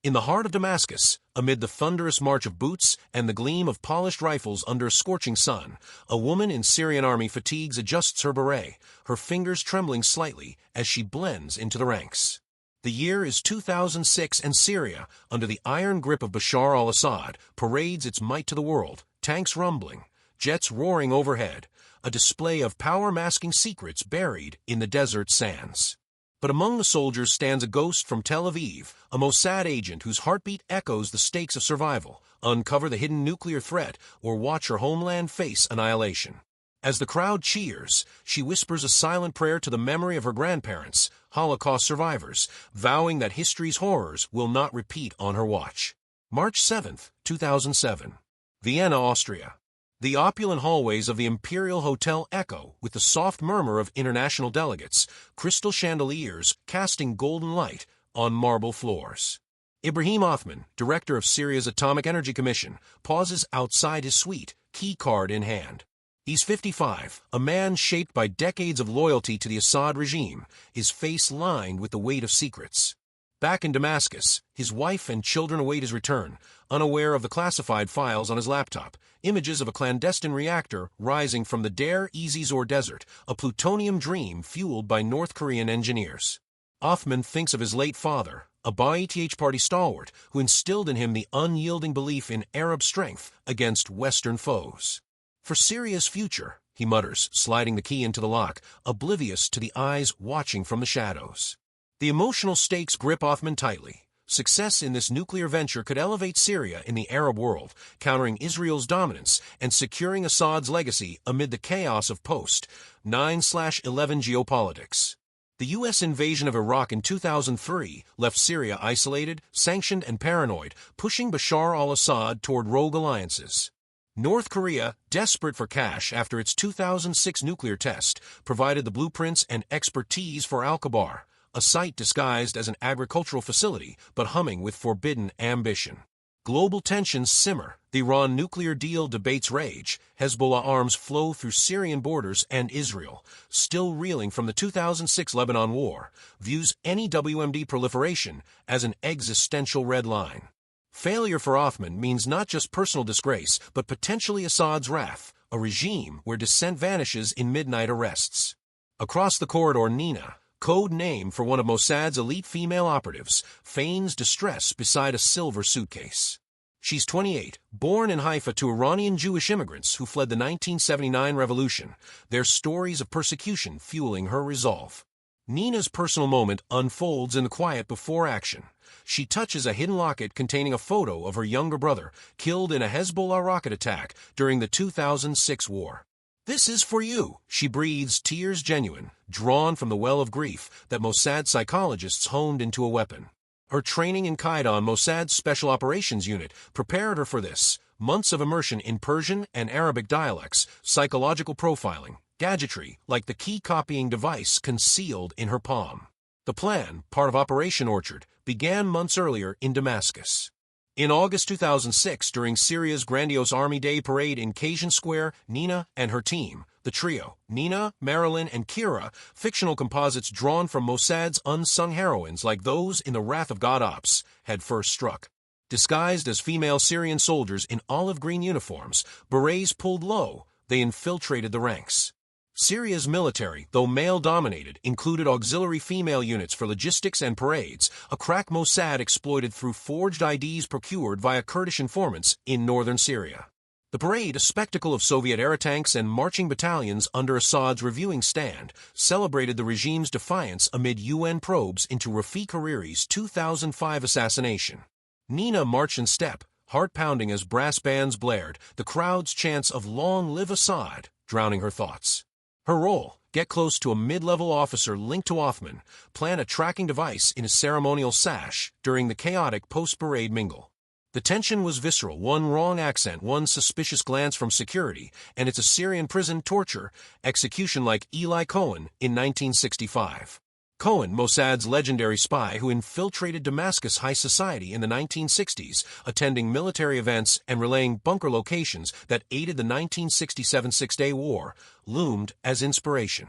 In the heart of Damascus, amid the thunderous march of boots and the gleam of polished rifles under a scorching sun, a woman in Syrian army fatigues adjusts her beret, her fingers trembling slightly as she blends into the ranks. The year is 2006 and Syria, under the iron grip of Bashar al-Assad, parades its might to the world, tanks rumbling, jets roaring overhead, a display of power masking secrets buried in the desert sands. But among the soldiers stands a ghost from Tel Aviv, a Mossad agent whose heartbeat echoes the stakes of survival, uncover the hidden nuclear threat, or watch her homeland face annihilation. As the crowd cheers, she whispers a silent prayer to the memory of her grandparents, Holocaust survivors, vowing that history's horrors will not repeat on her watch. March 7, 2007. Vienna, Austria. The opulent hallways of the Imperial Hotel echo with the soft murmur of international delegates, crystal chandeliers casting golden light on marble floors. Ibrahim Othman, director of Syria's Atomic Energy Commission, pauses outside his suite, key card in hand. He's 55, a man shaped by decades of loyalty to the Assad regime, his face lined with the weight of secrets. Back in Damascus, his wife and children await his return, unaware of the classified files on his laptop, images of a clandestine reactor rising from the Deir ez-Zor desert, a plutonium dream fueled by North Korean engineers. Othman thinks of his late father, a Ba'ath Party stalwart who instilled in him the unyielding belief in Arab strength against Western foes. For Syria's future, he mutters, sliding the key into the lock, oblivious to the eyes watching from the shadows. The emotional stakes grip Othman tightly. Success in this nuclear venture could elevate Syria in the Arab world, countering Israel's dominance and securing Assad's legacy amid the chaos of post-9/11 geopolitics. The U.S. invasion of Iraq in 2003 left Syria isolated, sanctioned, and paranoid, pushing Bashar al-Assad toward rogue alliances. North Korea, desperate for cash after its 2006 nuclear test, provided the blueprints and expertise for Al-Kabar, a site disguised as an agricultural facility but humming with forbidden ambition. Global tensions simmer, the Iran nuclear deal debates rage, Hezbollah arms flow through Syrian borders, and Israel, still reeling from the 2006 Lebanon war, views any WMD proliferation as an existential red line. Failure for Othman means not just personal disgrace, but potentially Assad's wrath, a regime where dissent vanishes in midnight arrests. Across the corridor, Nina, code name for one of Mossad's elite female operatives, feigns distress beside a silver suitcase. She's 28, born in Haifa to Iranian Jewish immigrants who fled the 1979 revolution, their stories of persecution fueling her resolve. Nina's personal moment unfolds in the quiet before action. She touches a hidden locket containing a photo of her younger brother, killed in a Hezbollah rocket attack during the 2006 war. "This is for you," she breathes, tears genuine, drawn from the well of grief that Mossad psychologists honed into a weapon. Her training in Qaidan, Mossad's Special Operations Unit, prepared her for this. Months of immersion in Persian and Arabic dialects, psychological profiling, gadgetry like the key-copying device concealed in her palm. The plan, part of Operation Orchard, began months earlier in Damascus. In August 2006, during Syria's grandiose Army Day parade in Cajun Square, Nina and her team, the trio, Nina, Marilyn, and Kira, fictional composites drawn from Mossad's unsung heroines like those in the Wrath of God Ops, had first struck. Disguised as female Syrian soldiers in olive green uniforms, berets pulled low, they infiltrated the ranks. Syria's military, though male-dominated, included auxiliary female units for logistics and parades, a crack Mossad exploited through forged IDs procured via Kurdish informants in northern Syria. The parade, a spectacle of Soviet-era tanks and marching battalions under Assad's reviewing stand, celebrated the regime's defiance amid UN probes into Rafiq Hariri's 2005 assassination. Nina marched in step, heart-pounding as brass bands blared, the crowd's chants of "Long live Assad" drowning her thoughts. Her role, get close to a mid-level officer linked to Othman, plant a tracking device in his ceremonial sash during the chaotic post-parade mingle. The tension was visceral, one wrong accent, one suspicious glance from security, and it's a Syrian prison torture, execution like Eli Cohen in 1965. Cohen, Mossad's legendary spy who infiltrated Damascus high society in the 1960s, attending military events and relaying bunker locations that aided the 1967 Six-Day War, loomed as inspiration.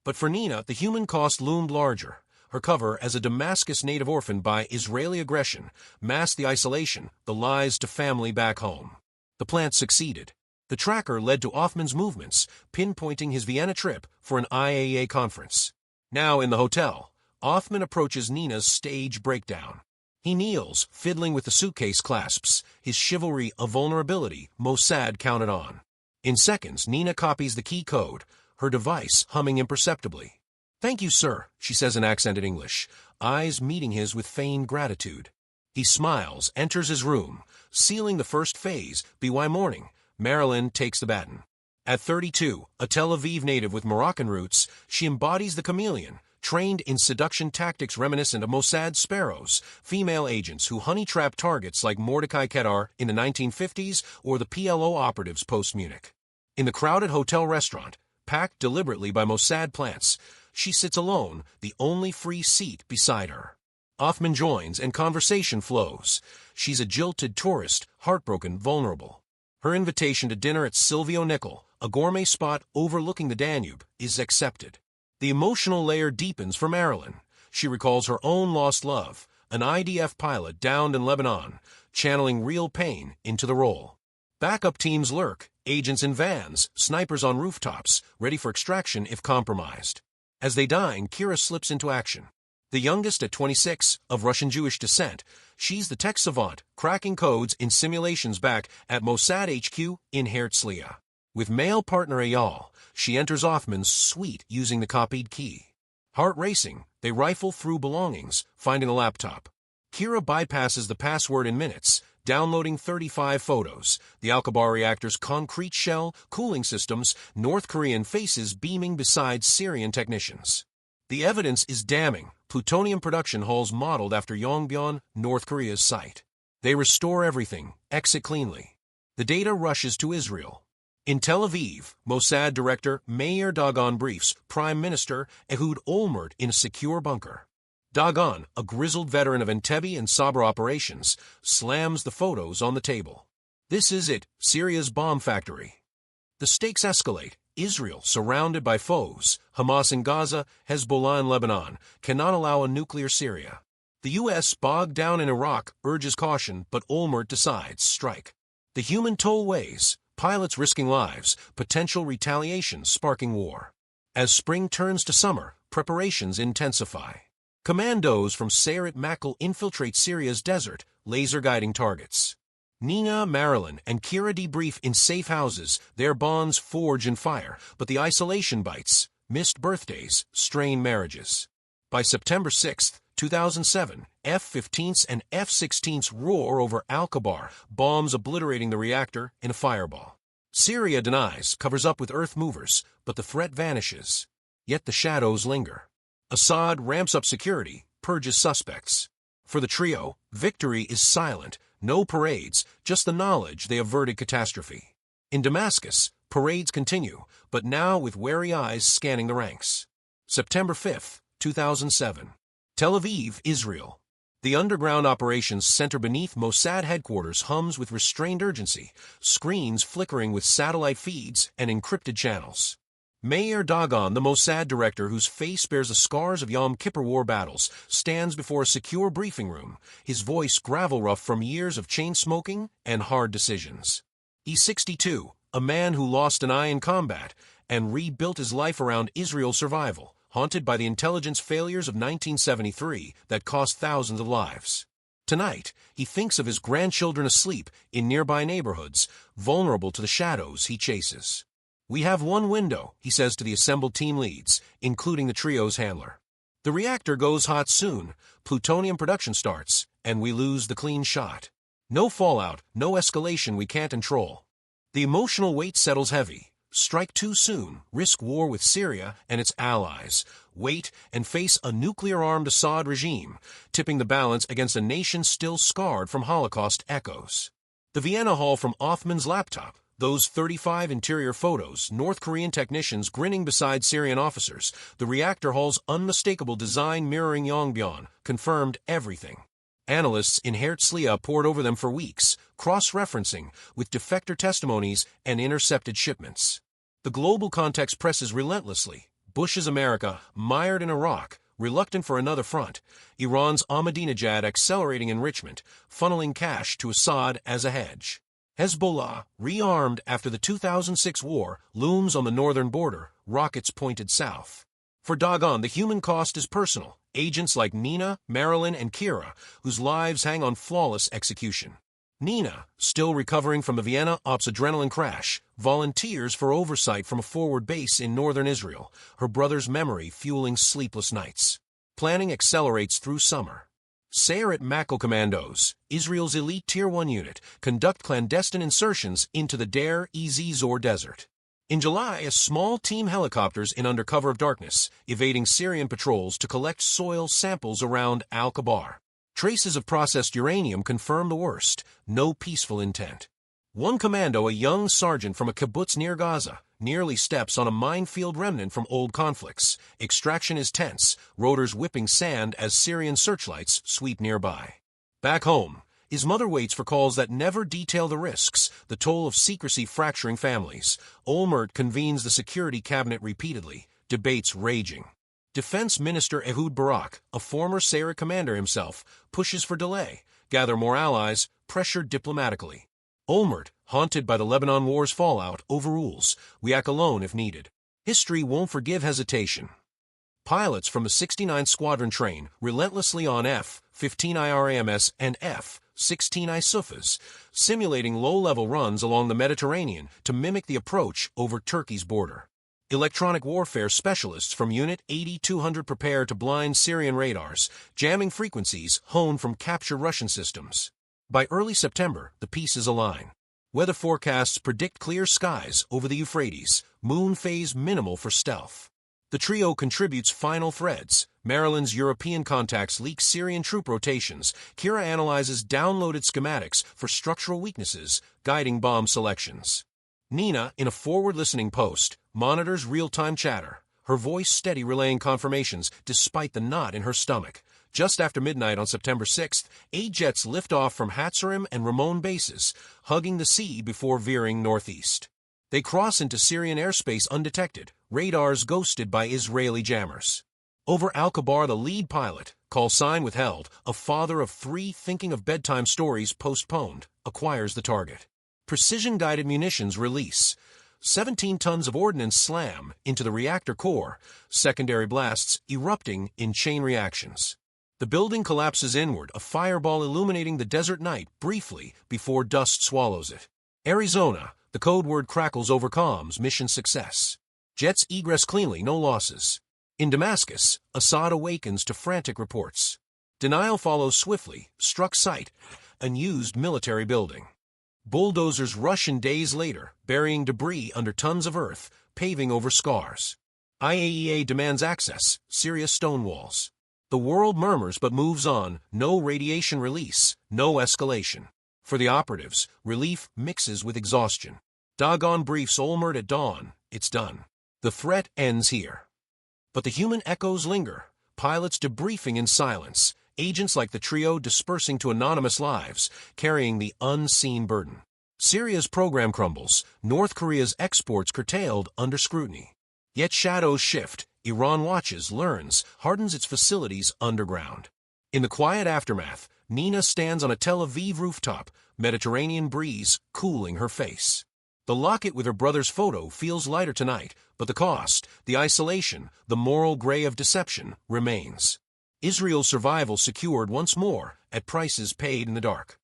But for Nina, the human cost loomed larger. her cover as a Damascus native orphaned by Israeli aggression, masked the isolation, the lies to family back home. The plant succeeded. The tracker led to Othman's movements, pinpointing his Vienna trip for an IAEA conference. Now in the hotel, Othman approaches Nina's stage breakdown. He kneels, fiddling with the suitcase clasps, his chivalry a vulnerability Mossad counted on. In seconds, Nina copies the key code, her device humming imperceptibly. "Thank you, sir," she says in accented English, eyes meeting his with feigned gratitude. He smiles, enters his room, sealing the first phase, BY morning. Marilyn takes the baton. At 32, a Tel Aviv native with Moroccan roots, she embodies the chameleon, trained in seduction tactics reminiscent of Mossad sparrows, female agents who honey-trap targets like Mordecai Kedar in the 1950s or the PLO operatives post-Munich. In the crowded hotel restaurant, packed deliberately by Mossad plants, she sits alone, the only free seat beside her. Othman joins and conversation flows. She's a jilted tourist, heartbroken, vulnerable. Her invitation to dinner at Silvio Nickel, a gourmet spot overlooking the Danube, is accepted. The emotional layer deepens for Marilyn. She recalls her own lost love, an IDF pilot downed in Lebanon, channeling real pain into the role. Backup teams lurk, agents in vans, snipers on rooftops, ready for extraction if compromised. As they dine, Kira slips into action. The youngest at 26, of Russian Jewish descent, she's the tech savant, cracking codes in simulations back at Mossad HQ in Herzliya. With male partner Eyal, she enters Othman's suite using the copied key. Heart racing, they rifle through belongings, finding a laptop. Kira bypasses the password in minutes, downloading 35 photos, the Al-Kabar reactor's concrete shell, cooling systems, North Korean faces beaming beside Syrian technicians. The evidence is damning. Plutonium production halls modeled after Yongbyon, North Korea's site. They restore everything, exit cleanly. The data rushes to Israel. In Tel Aviv, Mossad director Meir Dagon briefs Prime Minister Ehud Olmert in a secure bunker. Dagon, a grizzled veteran of Entebbe and Sabra operations, slams the photos on the table. This is it, Syria's bomb factory. The stakes escalate. Israel, surrounded by foes, Hamas in Gaza, Hezbollah in Lebanon, cannot allow a nuclear Syria. The U.S., bogged down in Iraq, urges caution, but Olmert decides strike. The human toll weighs, pilots risking lives, potential retaliation sparking war. As spring turns to summer, preparations intensify. Commandos from Sayeret Makal infiltrate Syria's desert, laser-guiding targets. Nina, Marilyn, and Kira debrief in safe houses, their bonds forge in fire, but the isolation bites, missed birthdays, strained marriages. By September 6, 2007, F-15s and F-16s roar over Al-Kabar, bombs obliterating the reactor in a fireball. Syria denies, covers up with earth movers, but the threat vanishes. Yet the shadows linger. Assad ramps up security, purges suspects. For the trio, victory is silent. No parades, just the knowledge they averted catastrophe. In Damascus, parades continue, but now with wary eyes scanning the ranks. September 5, 2007. Tel Aviv, Israel. The underground operations center beneath Mossad headquarters hums with restrained urgency, screens flickering with satellite feeds and encrypted channels. Meir Dagon, the Mossad director whose face bears the scars of Yom Kippur war battles, stands before a secure briefing room, his voice gravel-rough from years of chain-smoking and hard decisions. He's 62, a man who lost an eye in combat and rebuilt his life around Israel's survival, haunted by the intelligence failures of 1973 that cost thousands of lives. Tonight, he thinks of his grandchildren asleep in nearby neighborhoods, vulnerable to the shadows he chases. "We have one window," he says to the assembled team leads, including the trio's handler. "The reactor goes hot soon, plutonium production starts, and we lose the clean shot. No fallout, no escalation we can't control. The emotional weight settles heavy. Strike too soon, risk war with Syria and its allies. Wait and face a nuclear-armed Assad regime, tipping the balance against a nation still scarred from Holocaust echoes." The Vienna hall from Othman's laptop. Those 35 interior photos, North Korean technicians grinning beside Syrian officers, the reactor hall's unmistakable design mirroring Yongbyon, confirmed everything. Analysts in Herzliya pored over them for weeks, cross-referencing with defector testimonies and intercepted shipments. The global context presses relentlessly. Bush's America, mired in Iraq, reluctant for another front. Iran's Ahmadinejad accelerating enrichment, funneling cash to Assad as a hedge. Hezbollah, rearmed after the 2006 war, looms on the northern border, rockets pointed south. For Dagon, the human cost is personal. Agents like Nina, Marilyn, and Kira, whose lives hang on flawless execution. Nina, still recovering from the Vienna Ops adrenaline crash, volunteers for oversight from a forward base in northern Israel, her brother's memory fueling sleepless nights. Planning accelerates through summer. Sayeret Makel Commandos, Israel's elite Tier 1 unit, conduct clandestine insertions into the Deir ez-Zor desert. In July, a small team helicopters in under cover of darkness, evading Syrian patrols to collect soil samples around Al-Kabar. Traces of processed uranium confirm the worst, no peaceful intent. One commando, a young sergeant from a kibbutz near Gaza, nearly steps on a minefield remnant from old conflicts. Extraction is tense, rotors whipping sand as Syrian searchlights sweep nearby. Back home, his mother waits for calls that never detail the risks, the toll of secrecy fracturing families. Olmert convenes the security cabinet repeatedly, debates raging. Defense Minister Ehud Barak, a former Sayeret commander himself, pushes for delay, gather more allies, pressured diplomatically. Olmert, haunted by the Lebanon War's fallout, overrules. We act alone if needed. History won't forgive hesitation. Pilots from the 69th Squadron train relentlessly on F-15I RAMS and F-16I Sufas, simulating low-level runs along the Mediterranean to mimic the approach over Turkey's border. Electronic warfare specialists from Unit 8200 prepare to blind Syrian radars, jamming frequencies honed from captured Russian systems. By early September, the pieces align. Weather forecasts predict clear skies over the Euphrates, moon phase minimal for stealth. The trio contributes final threads. Maryland's European contacts leak Syrian troop rotations. Kira analyzes downloaded schematics for structural weaknesses, guiding bomb selections. Nina, in a forward-listening post, monitors real-time chatter, her voice steady relaying confirmations despite the knot in her stomach. Just after midnight on September 6th, 8 jets lift off from Hatzerim and Ramon bases, hugging the sea before veering northeast. They cross into Syrian airspace undetected, radars ghosted by Israeli jammers. Over Al-Kabar, the lead pilot, call sign withheld, a father of 3 thinking of bedtime stories postponed, acquires the target. Precision-guided munitions release. 17 tons of ordnance slam into the reactor core, secondary blasts erupting in chain reactions. The building collapses inward, a fireball illuminating the desert night briefly before dust swallows it. Arizona, the code word crackles over comms, mission success. Jets egress cleanly, no losses. In Damascus, Assad awakens to frantic reports. Denial follows swiftly, struck site, unused military building. Bulldozers rush in days later, burying debris under tons of earth, paving over scars. IAEA demands access, Syria stonewalls. The world murmurs but moves on, no radiation release, no escalation. For the operatives, relief mixes with exhaustion. Dagon briefs Olmert at dawn, it's done. The threat ends here. But the human echoes linger, pilots debriefing in silence, agents like the trio dispersing to anonymous lives, carrying the unseen burden. Syria's program crumbles, North Korea's exports curtailed under scrutiny. Yet shadows shift, Iran watches, learns, hardens its facilities underground. In the quiet aftermath, Nina stands on a Tel Aviv rooftop, Mediterranean breeze cooling her face. The locket with her brother's photo feels lighter tonight, but the cost, the isolation, the moral gray of deception remains. Israel's survival secured once more at prices paid in the dark.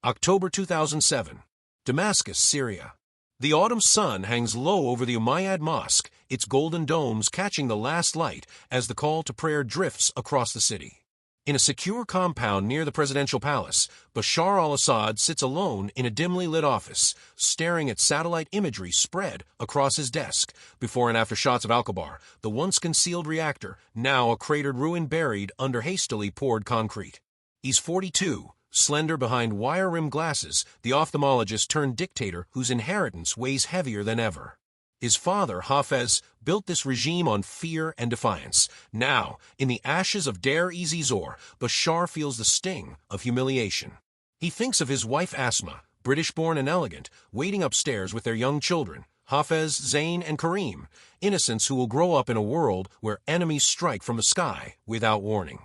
October 2007. Damascus, Syria. The autumn sun hangs low over the Umayyad Mosque, its golden domes catching the last light as the call to prayer drifts across the city. In a secure compound near the presidential palace, Bashar al-Assad sits alone in a dimly lit office, staring at satellite imagery spread across his desk, before and after shots of Al-Kabar, the once concealed reactor, now a cratered ruin buried under hastily poured concrete. He's 42, slender behind wire-rimmed glasses, the ophthalmologist turned dictator whose inheritance weighs heavier than ever. His father, Hafez, built this regime on fear and defiance. Now, in the ashes of Deir ez-Zor, Bashar feels the sting of humiliation. He thinks of his wife Asma, British-born and elegant, waiting upstairs with their young children, Hafez, Zain, and Karim, innocents who will grow up in a world where enemies strike from the sky without warning.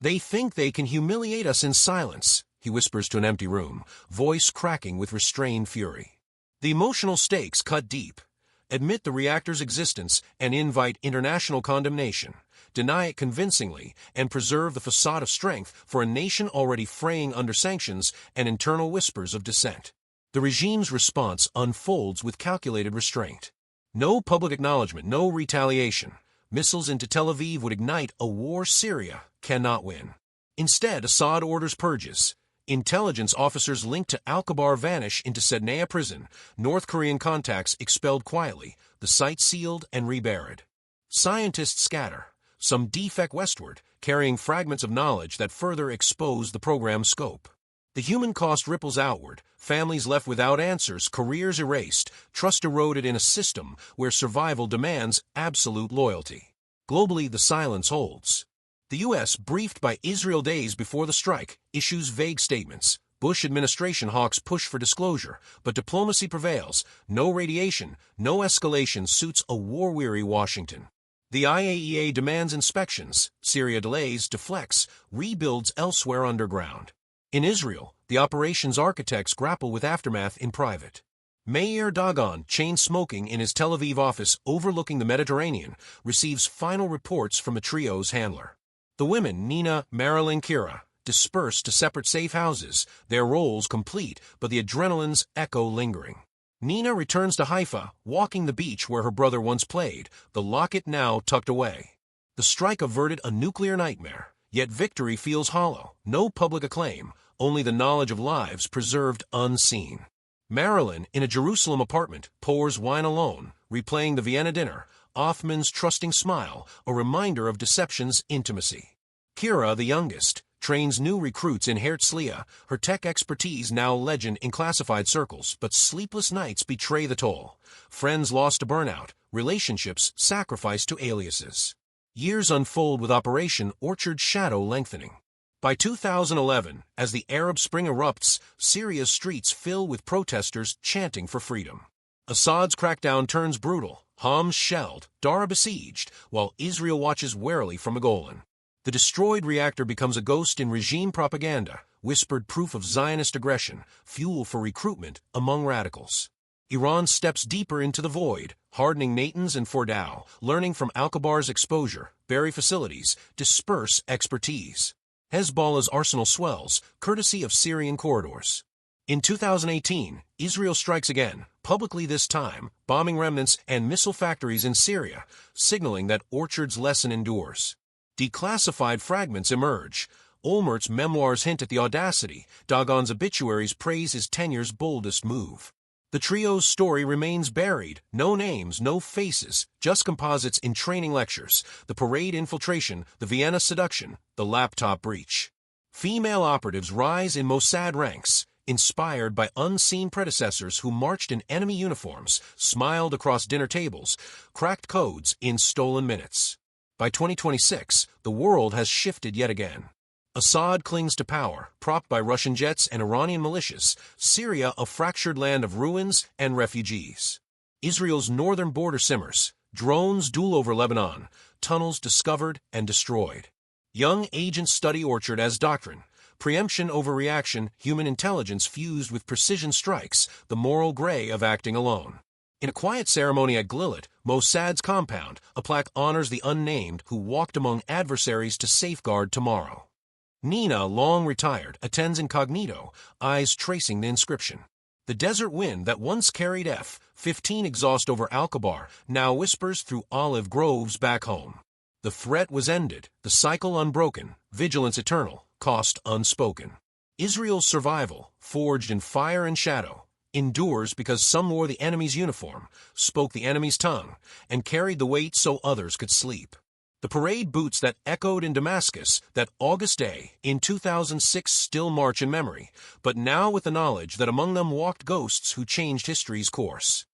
They think they can humiliate us in silence, he whispers to an empty room, voice cracking with restrained fury. The emotional stakes cut deep. Admit the reactor's existence and invite international condemnation. Deny it convincingly and preserve the facade of strength for a nation already fraying under sanctions and internal whispers of dissent. The regime's response unfolds with calculated restraint. No public acknowledgement, no retaliation. Missiles into Tel Aviv would ignite a war Syria cannot win. Instead, Assad orders purges. Intelligence officers linked to Al-Kabar vanish into Sednaya prison, North Korean contacts expelled quietly, the site sealed and reburied. Scientists scatter, some defect westward, carrying fragments of knowledge that further expose the program's scope. The human cost ripples outward, families left without answers, careers erased, trust eroded in a system where survival demands absolute loyalty. Globally, the silence holds. The U.S., briefed by Israel days before the strike, issues vague statements. Bush administration hawks push for disclosure, but diplomacy prevails. No radiation, no escalation suits a war-weary Washington. The IAEA demands inspections. Syria delays, deflects, rebuilds elsewhere underground. In Israel, the operations architects grapple with aftermath in private. Meir Dagon, chain-smoking in his Tel Aviv office overlooking the Mediterranean, receives final reports from the trio's handler. The women, Nina, Marilyn, Kira, disperse to separate safe houses, their roles complete, but the adrenaline's echo lingering. Nina returns to Haifa, walking the beach where her brother once played, the locket now tucked away. The strike averted a nuclear nightmare, yet victory feels hollow, no public acclaim, only the knowledge of lives preserved unseen. Marilyn, in a Jerusalem apartment, pours wine alone, replaying the Vienna dinner, Othman's trusting smile, a reminder of deception's intimacy. Kira, the youngest, trains new recruits in Herzliya, her tech expertise now legend in classified circles, but sleepless nights betray the toll. Friends lost to burnout, relationships sacrificed to aliases. Years unfold with Operation Orchard's shadow lengthening. By 2011, as the Arab Spring erupts, Syria's streets fill with protesters chanting for freedom. Assad's crackdown turns brutal, Homs shelled, Dara besieged, while Israel watches warily from the Golan. The destroyed reactor becomes a ghost in regime propaganda, whispered proof of Zionist aggression, fuel for recruitment among radicals. Iran steps deeper into the void, hardening Natanz and Fordow, learning from Al-Kabar's exposure, bury facilities, disperse expertise. Hezbollah's arsenal swells, courtesy of Syrian corridors. In 2018, Israel strikes again, publicly this time, bombing remnants and missile factories in Syria, signaling that Orchard's lesson endures. Declassified fragments emerge. Olmert's memoirs hint at the audacity. Dagon's obituaries praise his tenure's boldest move. The trio's story remains buried. No names, no faces, just composites in training lectures, the parade infiltration, the Vienna seduction, the laptop breach. Female operatives rise in Mossad ranks, inspired by unseen predecessors who marched in enemy uniforms, smiled across dinner tables, cracked codes in stolen minutes. By 2026, the world has shifted yet again. Assad clings to power, propped by Russian jets and Iranian militias, Syria a fractured land of ruins and refugees. Israel's northern border simmers, drones duel over Lebanon, tunnels discovered and destroyed. Young agents study Orchard as doctrine, preemption over reaction, human intelligence fused with precision strikes, the moral gray of acting alone. In a quiet ceremony at Glilit, Mossad's compound, a plaque honors the unnamed who walked among adversaries to safeguard tomorrow. Nina, long retired, attends incognito, eyes tracing the inscription. The desert wind that once carried F-15 exhaust over Al-Kabar now whispers through olive groves back home. The threat was ended, the cycle unbroken, vigilance eternal, cost unspoken. Israel's survival, forged in fire and shadow, endures because some wore the enemy's uniform, spoke the enemy's tongue, and carried the weight so others could sleep. The parade boots that echoed in Damascus that August day in 2006 still march in memory, but now with the knowledge that among them walked ghosts who changed history's course.